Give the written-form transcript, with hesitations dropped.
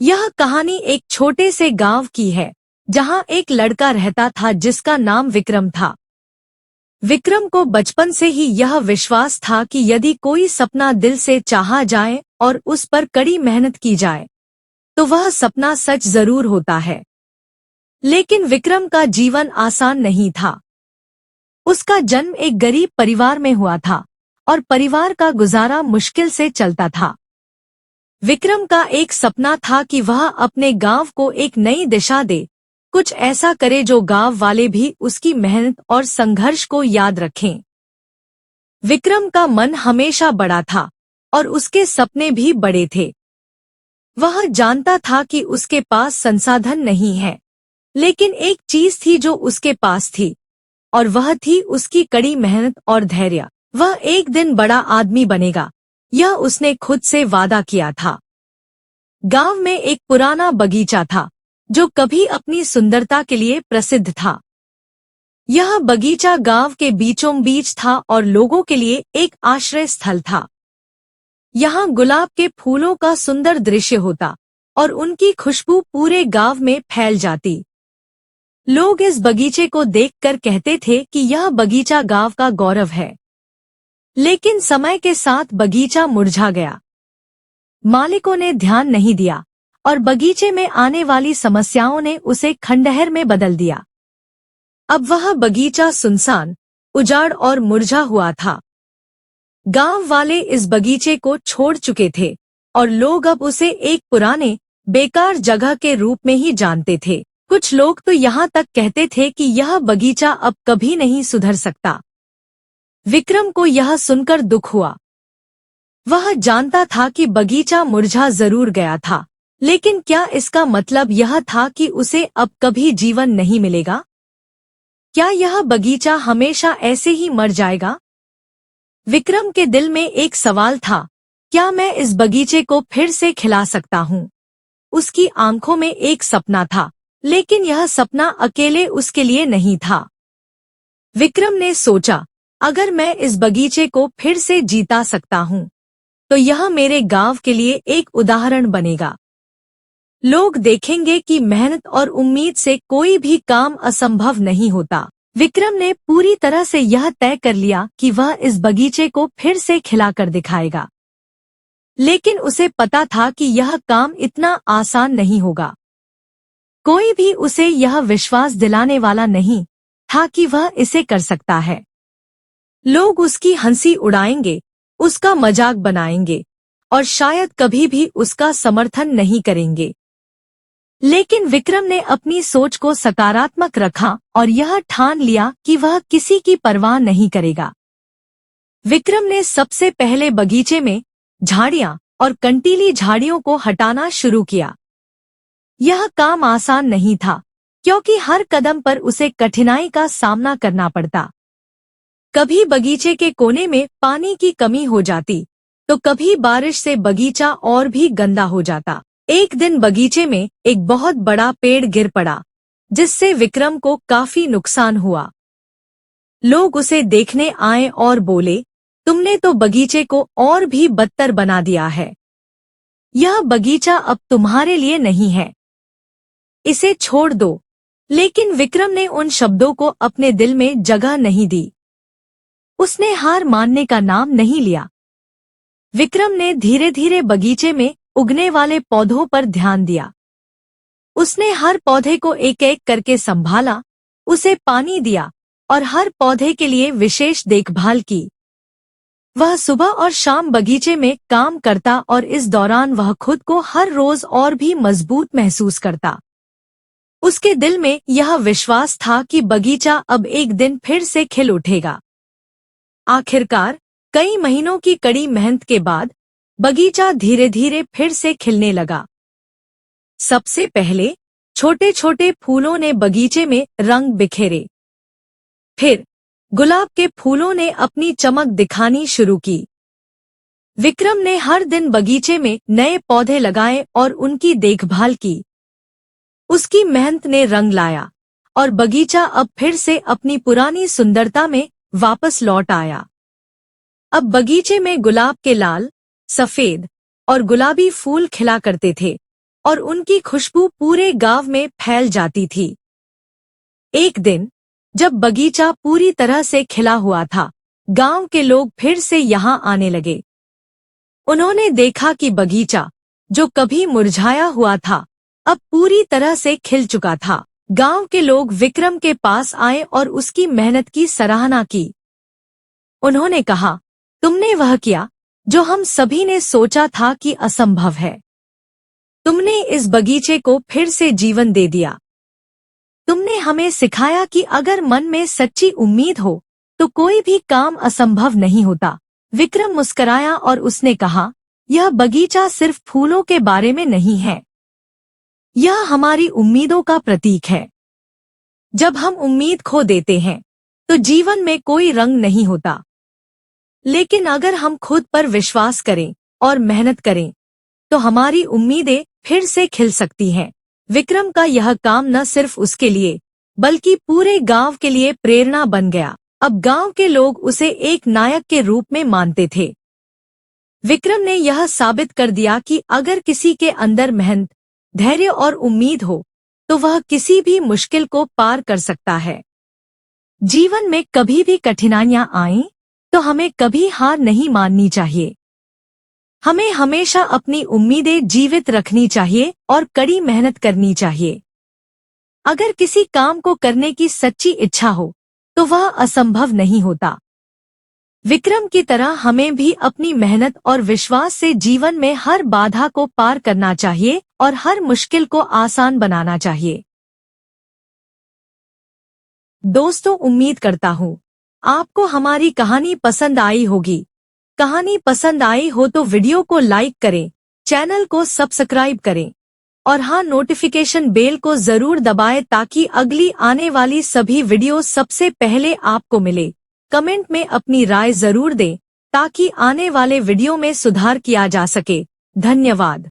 यह कहानी एक छोटे से गांव की है जहां एक लड़का रहता था जिसका नाम विक्रम था। विक्रम को बचपन से ही यह विश्वास था कि यदि कोई सपना दिल से चाहा जाए और उस पर कड़ी मेहनत की जाए तो वह सपना सच जरूर होता है। लेकिन विक्रम का जीवन आसान नहीं था। उसका जन्म एक गरीब परिवार में हुआ था और परिवार का गुजारा मुश्किल से चलता था। विक्रम का एक सपना था कि वह अपने गांव को एक नई दिशा दे, कुछ ऐसा करे जो गांव वाले भी उसकी मेहनत और संघर्ष को याद रखें। विक्रम का मन हमेशा बड़ा था और उसके सपने भी बड़े थे। वह जानता था कि उसके पास संसाधन नहीं है, लेकिन एक चीज थी जो उसके पास थी, और वह थी उसकी कड़ी मेहनत और धैर्य। वह एक दिन बड़ा आदमी बनेगा, यह उसने खुद से वादा किया था। गांव में एक पुराना बगीचा था जो कभी अपनी सुंदरता के लिए प्रसिद्ध था। यह बगीचा गांव के बीचों बीच था और लोगों के लिए एक आश्रय स्थल था। यहाँ गुलाब के फूलों का सुंदर दृश्य होता और उनकी खुशबू पूरे गांव में फैल जाती। लोग इस बगीचे को देखकर कहते थे कि यह बगीचा गांव का गौरव है। लेकिन समय के साथ बगीचा मुरझा गया। मालिकों ने ध्यान नहीं दिया और बगीचे में आने वाली समस्याओं ने उसे खंडहर में बदल दिया। अब वह बगीचा सुनसान, उजाड़ और मुरझा हुआ था। गांव वाले इस बगीचे को छोड़ चुके थे और लोग अब उसे एक पुराने, बेकार जगह के रूप में ही जानते थे। कुछ लोग तो यहाँ तक कहते थे कि यह बगीचा अब कभी नहीं सुधर सकता। विक्रम को यह सुनकर दुख हुआ। वह जानता था कि बगीचा मुरझा जरूर गया था, लेकिन क्या इसका मतलब यह था कि उसे अब कभी जीवन नहीं मिलेगा? क्या यह बगीचा हमेशा ऐसे ही मर जाएगा? विक्रम के दिल में एक सवाल था, क्या मैं इस बगीचे को फिर से खिला सकता हूँ? उसकी आंखों में एक सपना था, लेकिन यह सपना अकेले उसके लिए नहीं था। विक्रम ने सोचा, अगर मैं इस बगीचे को फिर से जीता सकता हूँ तो यह मेरे गांव के लिए एक उदाहरण बनेगा। लोग देखेंगे कि मेहनत और उम्मीद से कोई भी काम असंभव नहीं होता। विक्रम ने पूरी तरह से यह तय कर लिया कि वह इस बगीचे को फिर से खिलाकर दिखाएगा। लेकिन उसे पता था कि यह काम इतना आसान नहीं होगा। कोई भी उसे यह विश्वास दिलाने वाला नहीं था कि वह इसे कर सकता है। लोग उसकी हंसी उड़ाएंगे, उसका मजाक बनाएंगे और शायद कभी भी उसका समर्थन नहीं करेंगे। लेकिन विक्रम ने अपनी सोच को सकारात्मक रखा और यह ठान लिया कि वह किसी की परवाह नहीं करेगा। विक्रम ने सबसे पहले बगीचे में झाड़ियां और कंटीली झाड़ियों को हटाना शुरू किया। यह काम आसान नहीं था, क्योंकि हर कदम पर उसे कठिनाई का सामना करना पड़ता। कभी बगीचे के कोने में पानी की कमी हो जाती, तो कभी बारिश से बगीचा और भी गंदा हो जाता। एक दिन बगीचे में एक बहुत बड़ा पेड़ गिर पड़ा, जिससे विक्रम को काफी नुकसान हुआ। लोग उसे देखने आए और बोले, तुमने तो बगीचे को और भी बदतर बना दिया है। यह बगीचा अब तुम्हारे लिए नहीं है, इसे छोड़ दो। लेकिन विक्रम ने उन शब्दों को अपने दिल में जगह नहीं दी। उसने हार मानने का नाम नहीं लिया। विक्रम ने धीरे धीरे बगीचे में उगने वाले पौधों पर ध्यान दिया। उसने हर पौधे को एक एक करके संभाला, उसे पानी दिया और हर पौधे के लिए विशेष देखभाल की। वह सुबह और शाम बगीचे में काम करता और इस दौरान वह खुद को हर रोज और भी मजबूत महसूस करता। उसके दिल में यह विश्वास था कि बगीचा अब एक दिन फिर से खिल उठेगा। आखिरकार कई महीनों की कड़ी मेहनत के बाद बगीचा धीरे धीरे फिर से खिलने लगा। सबसे पहले छोटे छोटे फूलों ने बगीचे में रंग बिखेरे। फिर गुलाब के फूलों ने अपनी चमक दिखानी शुरू की। विक्रम ने हर दिन बगीचे में नए पौधे लगाए और उनकी देखभाल की। उसकी मेहनत ने रंग लाया और बगीचा अब फिर से अपनी पुरानी सुंदरता में वापस लौट आया। अब बगीचे में गुलाब के लाल, सफेद और गुलाबी फूल खिला करते थे, और उनकी खुशबू पूरे गांव में फैल जाती थी। एक दिन जब बगीचा पूरी तरह से खिला हुआ था, गांव के लोग फिर से यहां आने लगे। उन्होंने देखा कि बगीचा, जो कभी मुरझाया हुआ था, अब पूरी तरह से खिल चुका था। गांव के लोग विक्रम के पास आए और उसकी मेहनत की सराहना की। उन्होंने कहा, तुमने वह किया जो हम सभी ने सोचा था कि असंभव है। तुमने इस बगीचे को फिर से जीवन दे दिया। तुमने हमें सिखाया कि अगर मन में सच्ची उम्मीद हो तो कोई भी काम असंभव नहीं होता। विक्रम मुस्कराया और उसने कहा, यह बगीचा सिर्फ फूलों के बारे में नहीं है, यह हमारी उम्मीदों का प्रतीक है। जब हम उम्मीद खो देते हैं तो जीवन में कोई रंग नहीं होता, लेकिन अगर हम खुद पर विश्वास करें और मेहनत करें तो हमारी उम्मीदें फिर से खिल सकती हैं। विक्रम का यह काम न सिर्फ उसके लिए बल्कि पूरे गांव के लिए प्रेरणा बन गया। अब गांव के लोग उसे एक नायक के रूप में मानते थे। विक्रम ने यह साबित कर दिया कि अगर किसी के अंदर मेहनत, धैर्य और उम्मीद हो तो वह किसी भी मुश्किल को पार कर सकता है। जीवन में कभी भी कठिनाइयां आएं तो हमें कभी हार नहीं माननी चाहिए। हमें हमेशा अपनी उम्मीदें जीवित रखनी चाहिए और कड़ी मेहनत करनी चाहिए। अगर किसी काम को करने की सच्ची इच्छा हो तो वह असंभव नहीं होता। विक्रम की तरह हमें भी अपनी मेहनत और विश्वास से जीवन में हर बाधा को पार करना चाहिए और हर मुश्किल को आसान बनाना चाहिए। दोस्तों, उम्मीद करता हूँ आपको हमारी कहानी पसंद आई होगी। कहानी पसंद आई हो तो वीडियो को लाइक करें, चैनल को सब्सक्राइब करें और हाँ, नोटिफिकेशन बेल को जरूर दबाएं ताकि अगली आने वाली सभी वीडियो सबसे पहले आपको मिले। कमेंट में अपनी राय जरूर दें ताकि आने वाले वीडियो में सुधार किया जा सके। धन्यवाद।